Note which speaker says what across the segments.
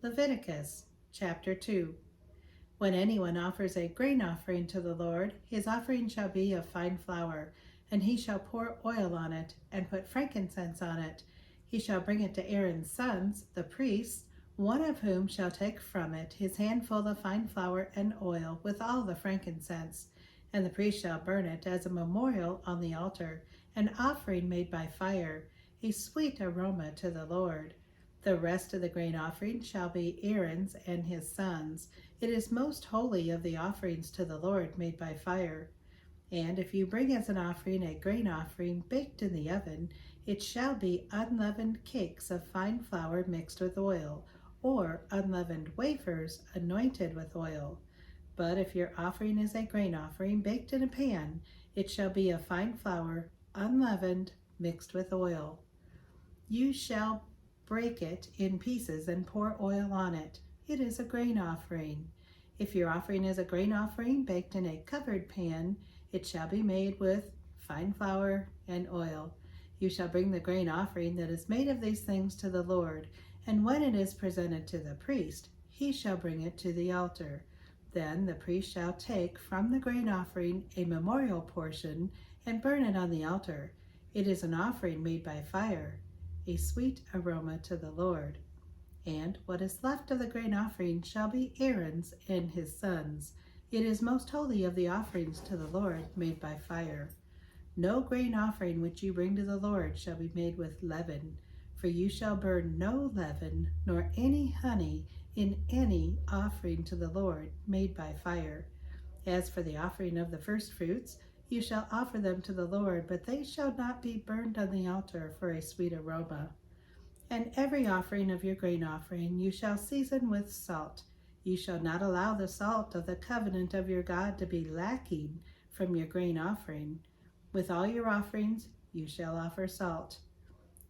Speaker 1: Leviticus chapter 2. When anyone offers a grain offering to the Lord, his offering shall be of fine flour, and he shall pour oil on it, and put frankincense on it. He shall bring it to Aaron's sons, the priests, one of whom shall take from it his handful of fine flour and oil with all the frankincense. And the priest shall burn it as a memorial on the altar, an offering made by fire, a sweet aroma to the Lord. The rest of the grain offering shall be Aaron's and his sons. It is most holy of the offerings to the Lord made by fire. And if you bring as an offering a grain offering baked in the oven, it shall be unleavened cakes of fine flour mixed with oil, or unleavened wafers anointed with oil. But if your offering is a grain offering baked in a pan, it shall be of fine flour, unleavened, mixed with oil. You shall break it in pieces and pour oil on it. It is a grain offering. If your offering is a grain offering baked in a covered pan, it shall be made with fine flour and oil. You shall bring the grain offering that is made of these things to the Lord, and when it is presented to the priest, he shall bring it to the altar. Then the priest shall take from the grain offering a memorial portion and burn it on the altar. It is an offering made by fire, a sweet aroma to the Lord. And what is left of the grain offering shall be Aaron's and his sons. It is most holy of the offerings to the Lord made by fire. No grain offering which you bring to the Lord shall be made with leaven, for you shall burn no leaven nor any honey in any offering to the Lord made by fire. As for the offering of the first fruits, you shall offer them to the Lord, but they shall not be burned on the altar for a sweet aroma. And every offering of your grain offering you shall season with salt. You shall not allow the salt of the covenant of your God to be lacking from your grain offering. With all your offerings you shall offer salt.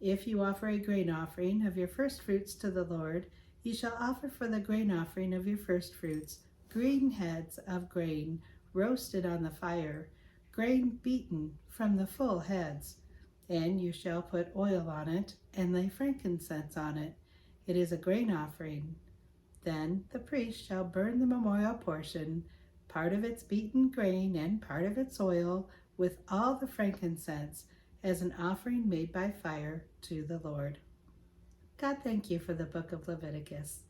Speaker 1: If you offer a grain offering of your first fruits to the Lord, you shall offer for the grain offering of your first fruits green heads of grain roasted on the fire, grain beaten from the full heads. And you shall put oil on it and lay frankincense on it. It is a grain offering. Then the priest shall burn the memorial portion, part of its beaten grain and part of its oil, with all the frankincense, as an offering made by fire to the Lord. God, thank you for the book of Leviticus.